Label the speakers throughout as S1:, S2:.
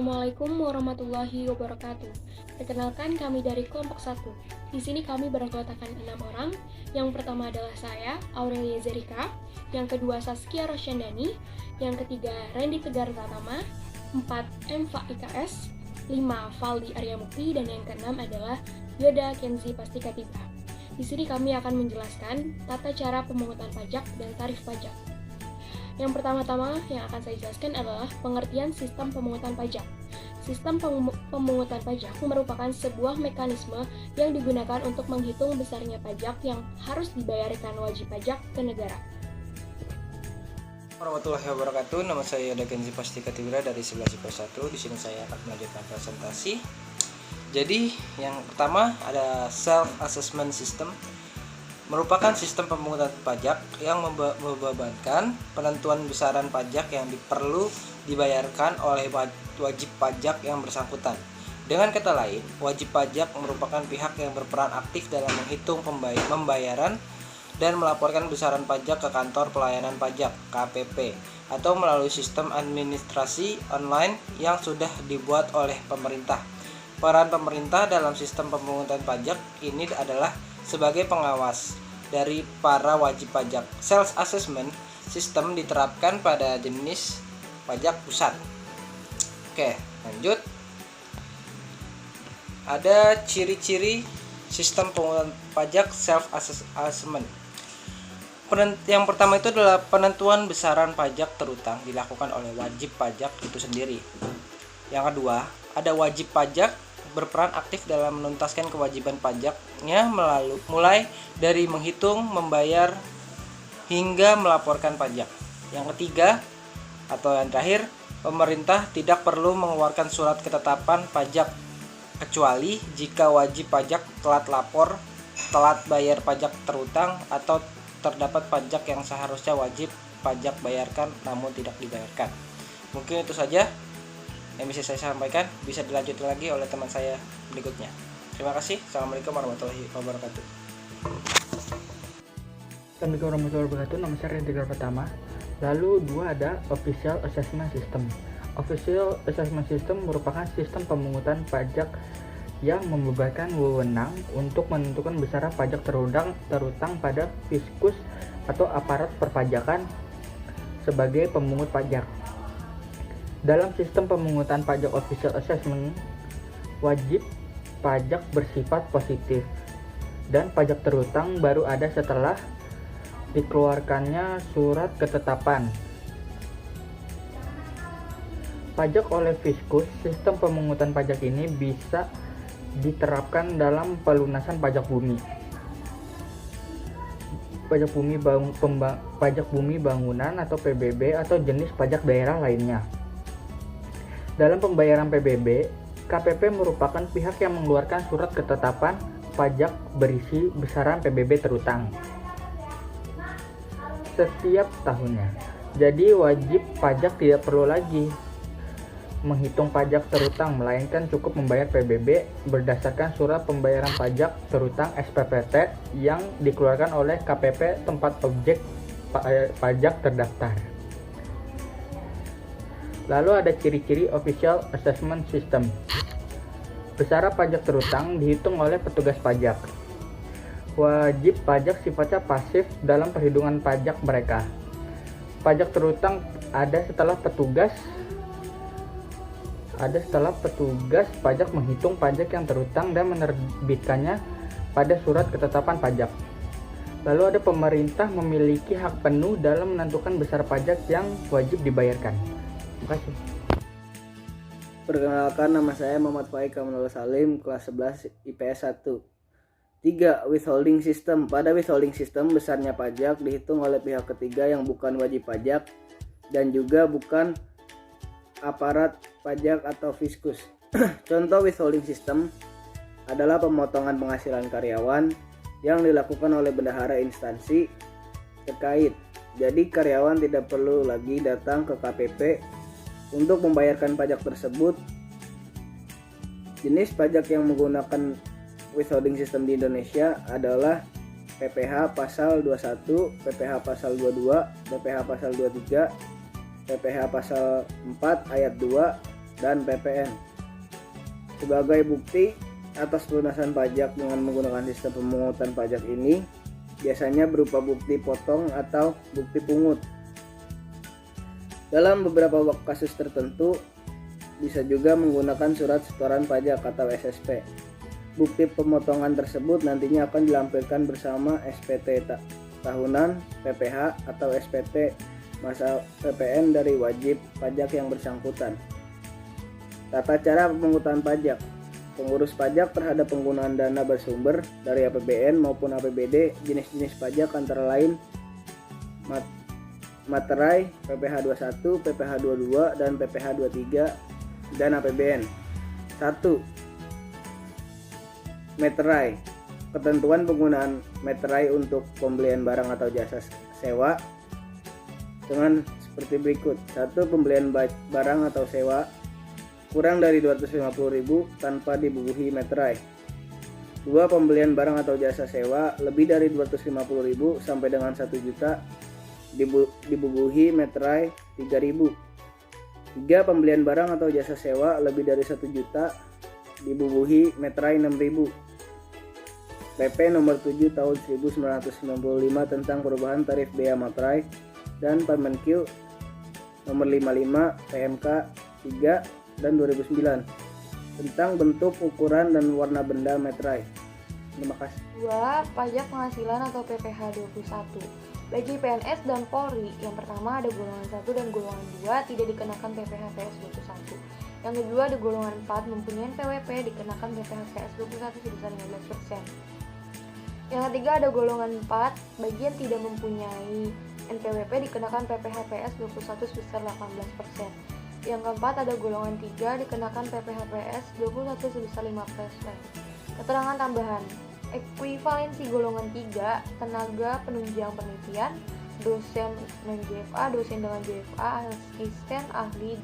S1: Assalamualaikum warahmatullahi wabarakatuh. Perkenalkan, kami dari kelompok 1. Di sini kami beranggotakan 6 orang. Yang pertama adalah saya, Aurelia Zerika. Yang kedua, Saskia Rosyandani. Yang ketiga, Randy Tegar Pratama. 4, Emfa IKS. 5, Valdi Aryamukti. Dan yang keenam adalah Yoda Kenzi Pastikatibra. Di sini kami akan menjelaskan tata cara pemungutan pajak dan tarif pajak. Yang pertama-tama yang akan saya jelaskan adalah pengertian sistem pemungutan pajak. Sistem pemungutan pajak merupakan sebuah mekanisme yang digunakan untuk menghitung besarnya pajak yang harus dibayarkan wajib pajak ke negara.
S2: Warahmatullahi wabarakatuh. Nama saya Yoda Kenzi Pastikatibra dari 11 IPS 1. Di sini saya akan melanjutkan presentasi. Jadi, yang pertama ada self assessment system. Merupakan sistem pemungutan pajak yang membebankan penentuan besaran pajak yang perlu dibayarkan oleh wajib pajak yang bersangkutan. Dengan kata lain, wajib pajak merupakan pihak yang berperan aktif dalam menghitung pembayaran dan melaporkan besaran pajak ke kantor pelayanan pajak (KPP) atau melalui sistem administrasi online yang sudah dibuat oleh pemerintah. Peran pemerintah dalam sistem pemungutan pajak ini adalah sebagai pengawas dari para wajib pajak. Self assessment system diterapkan pada jenis pajak pusat. Oke, lanjut. Ada ciri-ciri sistem pemungutan pajak self assessment. Yang pertama itu adalah penentuan besaran pajak terutang dilakukan oleh wajib pajak itu sendiri. Yang kedua, ada wajib pajak berperan aktif dalam menuntaskan kewajiban pajaknya mulai dari menghitung, membayar, hingga melaporkan pajak. Yang ketiga atau yang terakhir, pemerintah tidak perlu mengeluarkan surat ketetapan pajak kecuali jika wajib pajak telat lapor, telat bayar pajak terutang, atau terdapat pajak yang seharusnya wajib pajak bayarkan namun tidak dibayarkan. Mungkin itu saja yang bisa saya sampaikan, bisa dilanjutkan lagi oleh teman saya berikutnya. Terima kasih. Assalamualaikum warahmatullahi wabarakatuh.
S3: Assalamualaikum warahmatullahi wabarakatuh. Nama saya Randy Tegar Pratama. Lalu 2 ada Official Assessment System. Official Assessment System merupakan sistem pemungutan pajak yang membebankan wewenang untuk menentukan besaran pajak terutang pada fiskus atau aparat perpajakan sebagai pemungut pajak. Dalam sistem pemungutan pajak official assessment, wajib pajak bersifat positif dan pajak terutang baru ada setelah dikeluarkannya surat ketetapan pajak oleh fiskus. Sistem pemungutan pajak ini bisa diterapkan dalam pelunasan pajak bumi, pajak bumi bangunan atau PBB, atau jenis pajak daerah lainnya. Dalam pembayaran PBB, KPP merupakan pihak yang mengeluarkan surat ketetapan pajak berisi besaran PBB terutang setiap tahunnya. Jadi wajib pajak tidak perlu lagi menghitung pajak terutang, melainkan cukup membayar PBB berdasarkan surat pembayaran pajak terutang SPPT yang dikeluarkan oleh KPP tempat objek pajak terdaftar. Lalu ada ciri-ciri Official Assessment System. Besaran pajak terutang dihitung oleh petugas pajak. Wajib pajak sifatnya pasif dalam perhitungan pajak mereka. Pajak terutang ada setelah petugas pajak menghitung pajak yang terutang dan menerbitkannya pada surat ketetapan pajak. Lalu ada pemerintah memiliki hak penuh dalam menentukan besar pajak yang wajib dibayarkan. Terima kasih.
S4: Perkenalkan, nama saya Muhammad Faik Kamal Salim, kelas 11 IPS 1. 3. Withholding system. Pada withholding system, besarnya pajak dihitung oleh pihak ketiga yang bukan wajib pajak dan juga bukan aparat pajak atau fiskus. Contoh withholding system adalah pemotongan penghasilan karyawan yang dilakukan oleh bendahara instansi terkait. Jadi karyawan tidak perlu lagi datang ke KPP untuk membayarkan pajak tersebut. Jenis pajak yang menggunakan withholding system di Indonesia adalah PPh pasal 21, PPh pasal 22, PPh pasal 23, PPh pasal 4 ayat 2, dan PPN. Sebagai bukti atas pelunasan pajak dengan menggunakan sistem pemungutan pajak ini biasanya berupa bukti potong atau bukti pungut. Dalam beberapa kasus tertentu bisa juga menggunakan surat setoran pajak atau SSP. Bukti pemotongan tersebut nantinya akan dilampirkan bersama SPT tahunan, PPH atau SPT masa PPN dari wajib pajak yang bersangkutan. Tata cara pemungutan pajak. Pengurus pajak terhadap penggunaan dana bersumber dari APBN maupun APBD, jenis-jenis pajak antara lain materai, PPh 21, PPh 22, dan PPh 23 dan APBN. 1. Materai. Ketentuan penggunaan materai untuk pembelian barang atau jasa sewa dengan seperti berikut. 1. Pembelian barang atau sewa kurang dari 250.000 tanpa dibubuhi materai. 2. Pembelian barang atau jasa sewa lebih dari 250.000 sampai dengan 1 juta dibubuhi materai 3.000. 3. Pembelian barang atau jasa sewa lebih dari 1 juta dibubuhi materai 6.000. PP nomor 7 tahun 1995 tentang perubahan tarif bea materai dan Permenq nomor 55 PMK 3 dan 2009 tentang bentuk, ukuran, dan warna benda materai. Terima kasih.
S5: 2. Pajak penghasilan atau PPh 21. Bagi PNS dan Polri, yang pertama ada golongan 1 dan golongan 2 tidak dikenakan PPh PS 21. Yang kedua ada golongan 4 mempunyai PWP dikenakan PPh PS 21 sebesar 15%. Yang ketiga ada golongan 4 bagi yang tidak mempunyai NPWP dikenakan PPh PS 21 sebesar 18%. Yang keempat ada golongan 3 dikenakan PPh PS 21 sebesar 5%. Keterangan tambahan. Ekuivalensi golongan 3 tenaga penunjang penelitian, dosen non-JFA, dosen dengan JFA, asisten ahli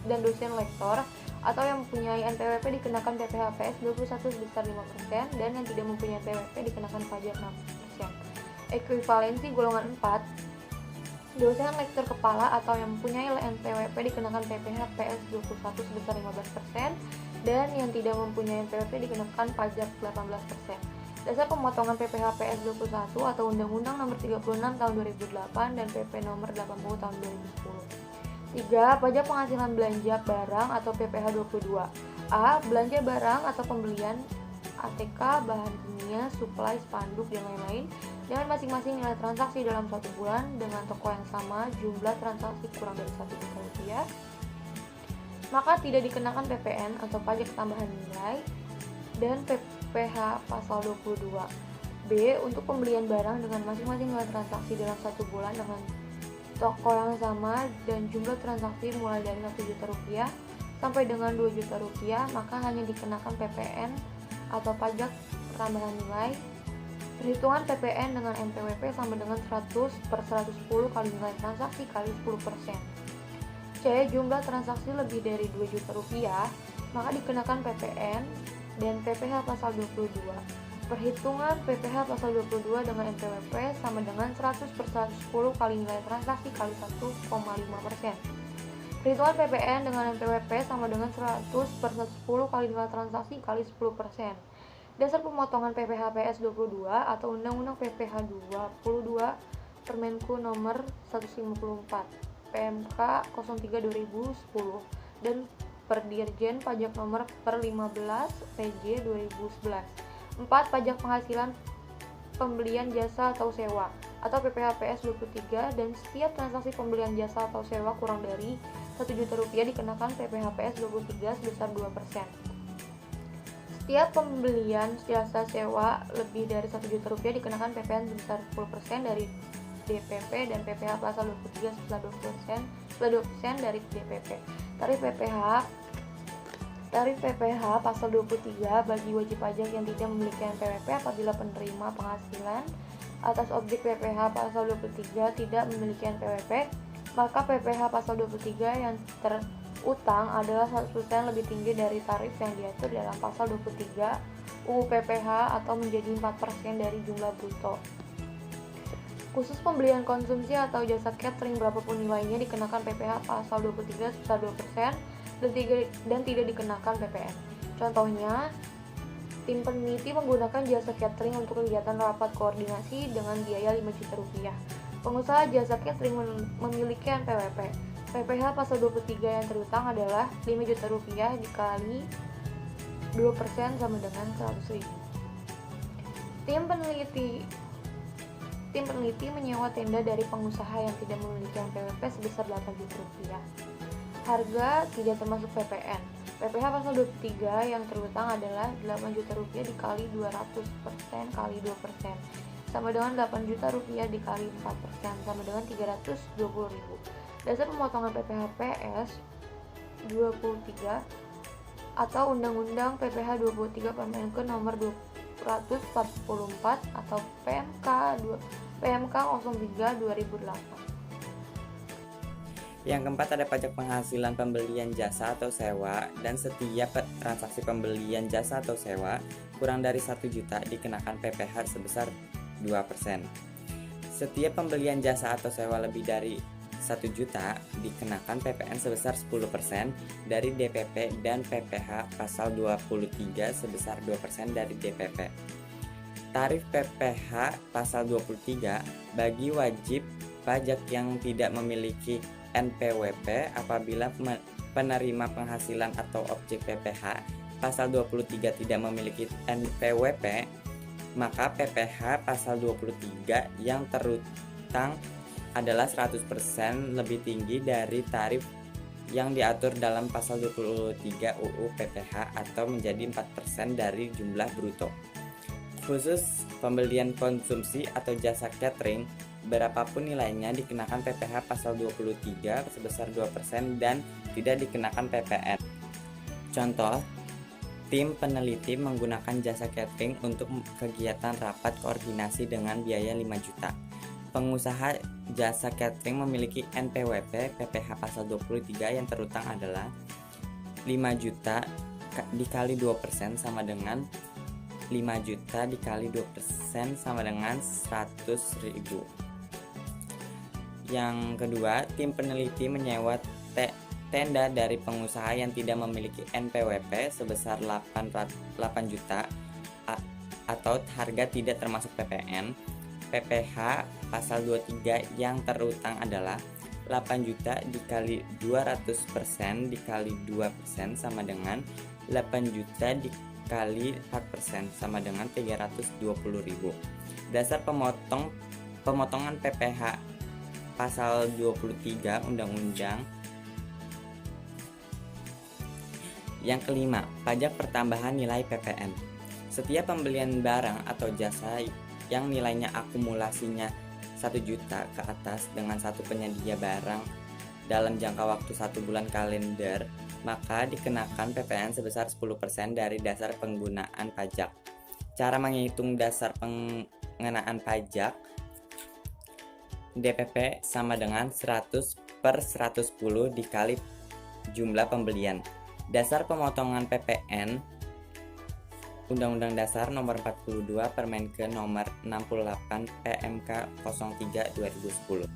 S5: dan dosen lektor atau yang mempunyai NPWP dikenakan PPh PS 21 sebesar 5% dan yang tidak mempunyai NPWP dikenakan pajak 6%. Ekuivalensi golongan 4 dosen lektor kepala atau yang mempunyai NPWP dikenakan PPh PS 21 sebesar 15% dan yang tidak mempunyai NPWP dikenakan pajak 18%. Dasar pemotongan PPh PS 21 atau Undang-Undang Nomor 36 Tahun 2008 dan PP Nomor 80 Tahun 2010. 3. Pajak penghasilan belanja barang atau PPh 22. A. Belanja barang atau pembelian ATK, bahan kimia, suplai, spanduk, dan lain-lain dengan masing-masing nilai transaksi dalam 1 bulan dengan toko yang sama, jumlah transaksi kurang dari 1 juta rupiah, maka tidak dikenakan PPN atau pajak tambahan nilai dan PPh pasal 22. B. Untuk pembelian barang dengan masing-masing nilai transaksi dalam 1 bulan dengan toko yang sama dan jumlah transaksi mulai dari 1 juta rupiah sampai dengan 2 juta rupiah, maka hanya dikenakan PPN atau pajak tambahan nilai. Perhitungan PPN dengan NPWP sama dengan 100/110 kali nilai transaksi kali 10%. C. Jumlah transaksi lebih dari 2 juta rupiah, maka dikenakan PPN dan PPh pasal 22. Perhitungan PPh pasal 22 dengan NPWP sama dengan 100/110 kali nilai transaksi kali 1,5%. Perhitungan PPN dengan NPWP sama dengan 100/110 kali nilai transaksi kali 10%. Dasar pemotongan PPh PS 22 atau Undang-Undang PPh 22 Permenq nomor 154 PMK 03 2010 dan Perdirjen Pajak nomor per 15 PJ 2011. 4. Pajak penghasilan pembelian jasa atau sewa atau PPh PS 23 dan setiap transaksi pembelian jasa atau sewa kurang dari 1 juta rupiah dikenakan PPh PS 23 sebesar 2%. Setiap pembelian jasa sewa lebih dari 1 juta rupiah dikenakan PPN sebesar 10% dari DPP dan PPh pasal 23 sebesar 2% dari DPP. Tarif PPh pasal 23 bagi wajib pajak yang tidak memiliki NPWP apabila penerima penghasilan atas objek PPh pasal 23 tidak memiliki NPWP, maka PPh pasal 23 yang terutang adalah 100% lebih tinggi dari tarif yang diatur dalam pasal 23 UU PPh atau menjadi 4% dari jumlah bruto. Khusus pembelian konsumsi atau jasa catering berapapun nilainya dikenakan PPh pasal 23 sebesar 2%. dan tidak dikenakan PPN. Contohnya, tim peneliti menggunakan jasa catering untuk kegiatan rapat koordinasi dengan biaya 5 juta rupiah. Pengusaha jasa catering memiliki NPWP. PPh pasal 23 yang terutang adalah 5 juta rupiah dikali 2% sama dengan 100.000. Tim peneliti menyewa tenda dari pengusaha yang tidak memiliki NPWP sebesar 8 juta rupiah. Harga tidak termasuk PPN. PPh pasal 23 yang terutang adalah 8 juta rupiah dikali 200% kali 2% sama dengan 8 juta rupiah dikali 4% sama dengan 320.000. Dasar pemotongan PPh PS 23 atau Undang-Undang PPh 23 Permenkes nomor 244 atau PMK 03 2008.
S6: Yang keempat ada pajak penghasilan pembelian jasa atau sewa, dan setiap transaksi pembelian jasa atau sewa kurang dari 1 juta dikenakan PPh sebesar 2%. Setiap pembelian jasa atau sewa lebih dari 1 juta dikenakan PPN sebesar 10% dari DPP dan PPh pasal 23 sebesar 2% dari DPP. Tarif PPh pasal 23 bagi wajib pajak yang tidak memiliki NPWP apabila penerima penghasilan atau objek PPh pasal 23 tidak memiliki NPWP, maka PPh pasal 23 yang terutang adalah 100% lebih tinggi dari tarif yang diatur dalam pasal 23 UU PPh atau menjadi 4% dari jumlah bruto. Khusus pembelian konsumsi atau jasa catering, berapapun nilainya dikenakan PPh pasal 23 sebesar 2% dan tidak dikenakan PPN. Contoh, tim peneliti menggunakan jasa catering untuk kegiatan rapat koordinasi dengan biaya 5 juta. Pengusaha jasa catering memiliki NPWP PPh pasal 23 yang terutang adalah 5 juta dikali 2% sama dengan 5 juta dikali 2% sama dengan 100.000. Yang kedua, tim peneliti menyewa tenda dari pengusaha yang tidak memiliki NPWP sebesar 8 juta atau harga tidak termasuk PPN. PPh pasal 23 yang terutang adalah 8 juta dikali 200% dikali 2% sama dengan 8 juta dikali 4% sama dengan 320.000. Dasar pemotongan PPh pasal 23 Undang-Undang. Yang kelima, pajak pertambahan nilai PPN. Setiap pembelian barang atau jasa yang nilainya akumulasinya 1 juta ke atas dengan satu penyedia barang dalam jangka waktu 1 bulan kalender, maka dikenakan PPN sebesar 10% dari dasar penggunaan pajak. Cara menghitung dasar pengenaan pajak DPP sama dengan 100/110 dikali jumlah pembelian. Dasar pemotongan PPN Undang-Undang Dasar Nomor 42 Permenkes Nomor 68 PMK 03 2010.